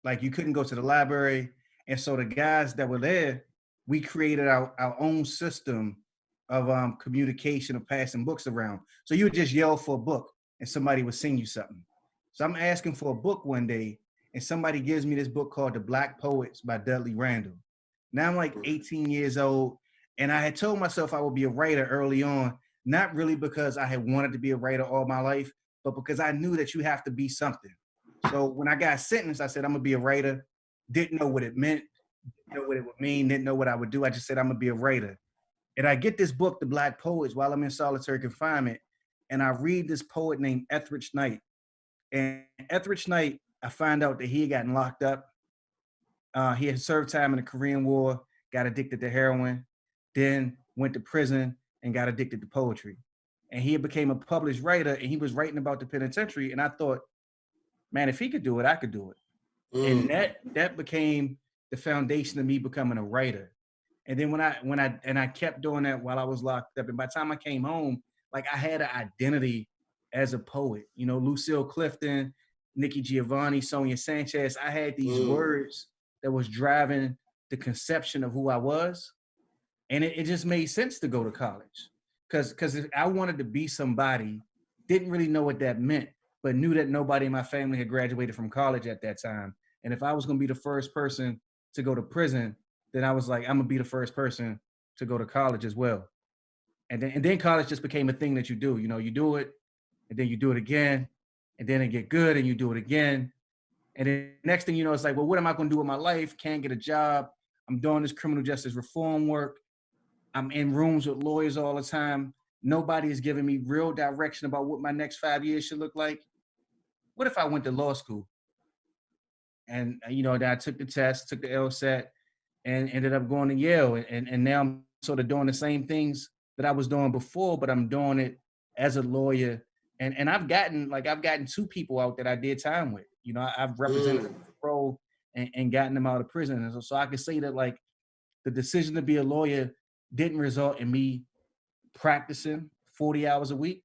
like you couldn't go to the library. And so the guys that were there, we created our own system of communication of passing books around. So you would just yell for a book, and somebody would sing you something. So I'm asking for a book one day, and somebody gives me this book called The Black Poets by Dudley Randall. Now I'm like 18 years old, and I had told myself I would be a writer early on, not really because I had wanted to be a writer all my life, but because I knew that you have to be something. So when I got sentenced, I said, I'm gonna be a writer. Didn't know what it meant, didn't know what it would mean, didn't know what I would do. I just said, I'm gonna be a writer. And I get this book, The Black Poets, while I'm in solitary confinement, and I read this poet named Etheridge Knight. And Etheridge Knight, I find out that he had gotten locked up. He had served time in the Korean War, got addicted to heroin, then went to prison and got addicted to poetry. And he became a published writer, and he was writing about the penitentiary. And I thought, man, if he could do it, I could do it. And that became the foundation of me becoming a writer. And then when I kept doing that while I was locked up, and by the time I came home, like I had an identity as a poet. You know, Lucille Clifton, Nikki Giovanni, Sonia Sanchez. I had these words that was driving the conception of who I was. And it just made sense to go to college. Because I wanted to be somebody, didn't really know what that meant, but knew that nobody in my family had graduated from college at that time. And if I was gonna be the first person to go to prison, then I was like, I'm gonna be the first person to go to college as well. And then college just became a thing that you do. You know, you do it, and then you do it again, and then it get good, and you do it again. And then next thing you know, it's like, well, what am I gonna do with my life? Can't get a job. I'm doing this criminal justice reform work. I'm in rooms with lawyers all the time. Nobody is giving me real direction about what my next 5 years should look like. What if I went to law school? And, you know, then I took the test, took the LSAT, and ended up going to Yale. And now I'm sort of doing the same things that I was doing before, but I'm doing it as a lawyer. And I've gotten two people out that I did time with. You know, I've represented the role and gotten them out of prison. And so I can say that, like, the decision to be a lawyer didn't result in me practicing 40 hours a week,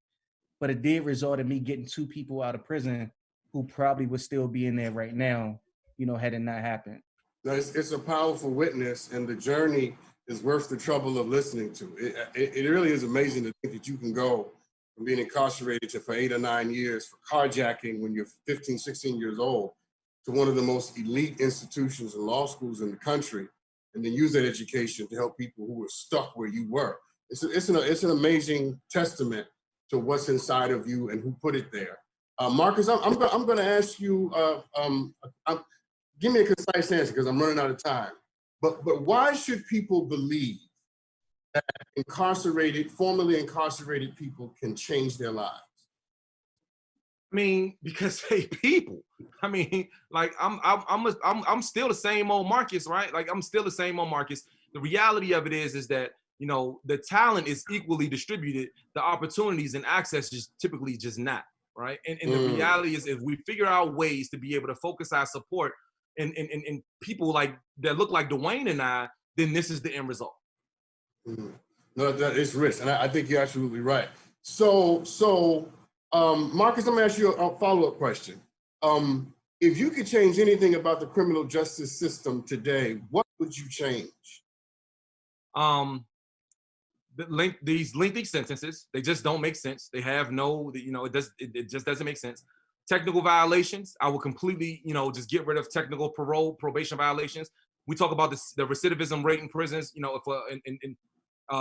but it did result in me getting two people out of prison who probably would still be in there right now, you know, had it not happened. No, it's a powerful witness, and the journey is worth the trouble of listening to. It really is amazing to think that you can go from being incarcerated for 8 or 9 years for carjacking when you're 15, 16 years old to one of the most elite institutions and law schools in the country, and then use that education to help people who were stuck where you were. It's an amazing testament to what's inside of you and who put it there. Marcus, I'm going to ask you, give me a concise answer because I'm running out of time. But why should people believe that formerly incarcerated people can change their lives? I mean, because they people. I mean, like I'm still the same old Marcus, right? Like I'm still the same old Marcus. The reality of it is that, you know, the talent is equally distributed. The opportunities and access is typically just not, right? And the reality is, if we figure out ways to be able to focus our support in people like that look like Dwayne and I, then this is the end result. No, that is rich, and I think you're absolutely right. So Marcus, let me ask you a follow-up question. If you could change anything about the criminal justice system today, what would you change? These lengthy sentences, they just don't make sense. They have no, you know, it just doesn't make sense. Technical violations, I will completely, you know, just get rid of technical probation violations. We talk about the recidivism rate in prisons, you know,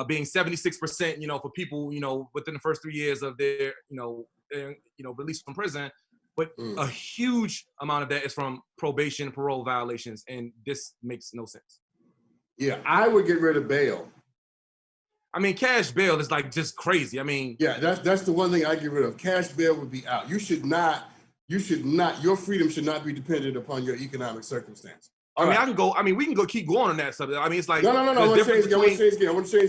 being 76%, you know, for people, you know, within the first 3 years of their, release from prison. But a huge amount of that is from probation, parole violations, and this makes no sense. Yeah, I would get rid of bail. I mean, cash bail is like just crazy. I mean, yeah, that's the one thing I get rid of. Cash bail would be out. You should not, your freedom should not be dependent upon your economic circumstance. We can go keep going on that subject. I mean, it's like no. I want to change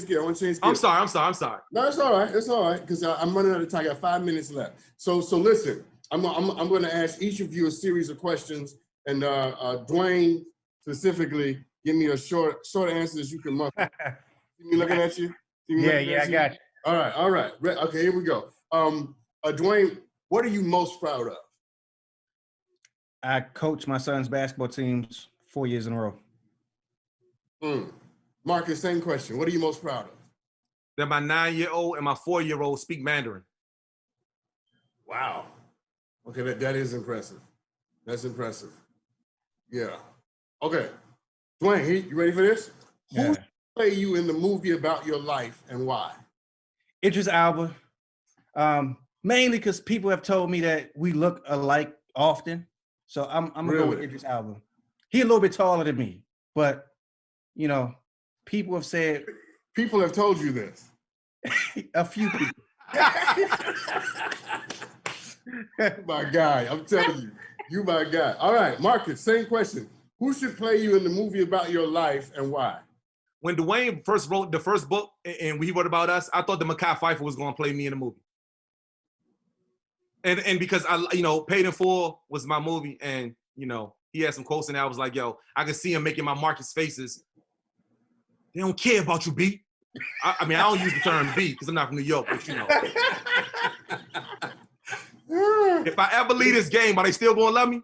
gear. I'm sorry. No, it's all right. It's all right because I'm running out of time. I got 5 minutes left. So listen, I'm going to ask each of you a series of questions, and Dwayne specifically, give me a short answer that you can muffle. See me looking at you? I got you. All right. Okay, here we go. Dwayne, what are you most proud of? I coach my son's basketball teams 4 years in a row. Marcus, same question. What are you most proud of? That my 9-year-old and my 4-year-old speak Mandarin. Wow. Okay, that is impressive. That's impressive. Yeah. Okay. Dwayne, you ready for this? Yeah. Who should play you in the movie about your life and why? Idris Elba. Mainly because people have told me that we look alike often. So I'm gonna go with Idris Elba. He a little bit taller than me, but people have said. People have told you this. A few people. My guy, I'm telling you my guy. All right, Marcus, same question. Who should play you in the movie about your life and why? When Dwayne first wrote the first book and he wrote about us, I thought that Mekhi Phifer was going to play me in the movie. And because Paid in Full was my movie, and he had some quotes in there. I was like, yo, I could see him making my Marcus faces. They don't care about you, B. I mean, I don't use the term B because I'm not from New York, but if I ever leave this game, are they still gonna love me?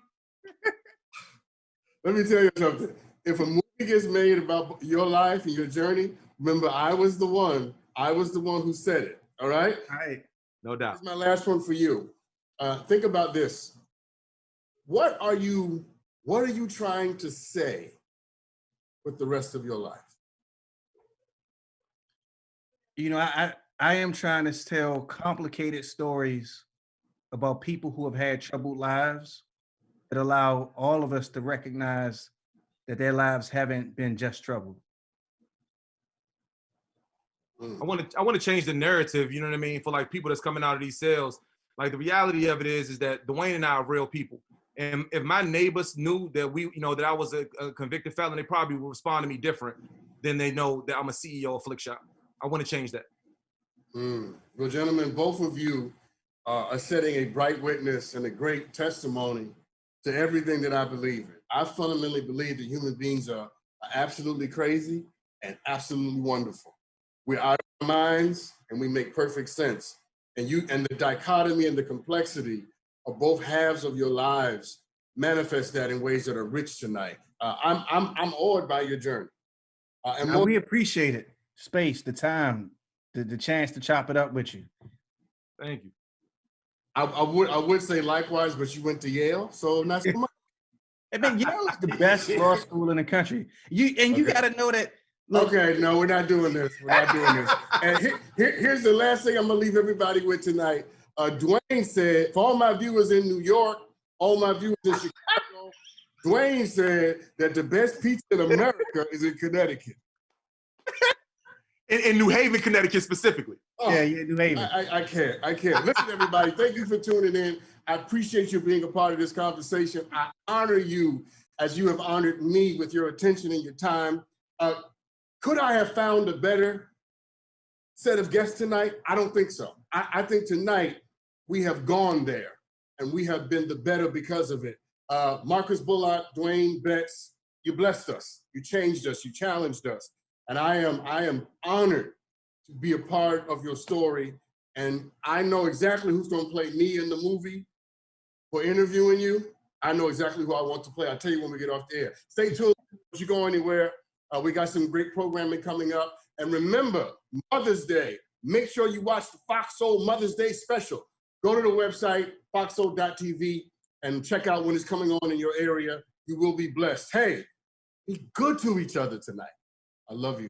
Let me tell you something. If a movie gets made about your life and your journey, remember I was the one who said it. All right? All right. No doubt. This is my last one for you. Think about this. What are you trying to say with the rest of your life? I am trying to tell complicated stories about people who have had troubled lives that allow all of us to recognize that their lives haven't been just troubled. I want to change the narrative, you know what I mean, for like people that's coming out of these cells. Like the reality of it is that Dwayne and I are real people. And if my neighbors knew that that I was a convicted felon, they probably would respond to me different than they know that I'm a CEO of Flikshop. I want to change that. Well, gentlemen, both of you are setting a bright witness and a great testimony to everything that I believe in. I fundamentally believe that human beings are absolutely crazy and absolutely wonderful. We're out of our minds and we make perfect sense. And the dichotomy and the complexity of both halves of your lives manifest that in ways that are rich tonight. I'm awed by your journey. We appreciate it. Space, the time, the chance to chop it up with you. Thank you. I would say likewise, but you went to Yale, so not so much. I mean, Yale is the best law school in the country. You got to know that. Look, okay, no, we're not doing this. And here's the last thing I'm gonna leave everybody with tonight. Dwayne said, for all my viewers in New York, all my viewers in Chicago, Dwayne said that the best pizza in America is in Connecticut. In New Haven, Connecticut specifically. Oh, yeah, New Haven. I can't. Listen, everybody, thank you for tuning in. I appreciate you being a part of this conversation. I honor you as you have honored me with your attention and your time. Could I have found a better set of guests tonight? I don't think so. I think tonight we have gone there and we have been the better because of it. Marcus Bullock, Dwayne Betts, you blessed us. You changed us. You challenged us. And I am honored to be a part of your story. And I know exactly who's going to play me in the movie for interviewing you. I know exactly who I want to play. I'll tell you when we get off the air. Stay tuned. Don't you go anywhere. We got some great programming coming up. And remember, Mother's Day, make sure you watch the Fox Soul Mother's Day special. Go to the website, foxsoul.tv, and check out when it's coming on in your area. You will be blessed. Hey, be good to each other tonight. I love you.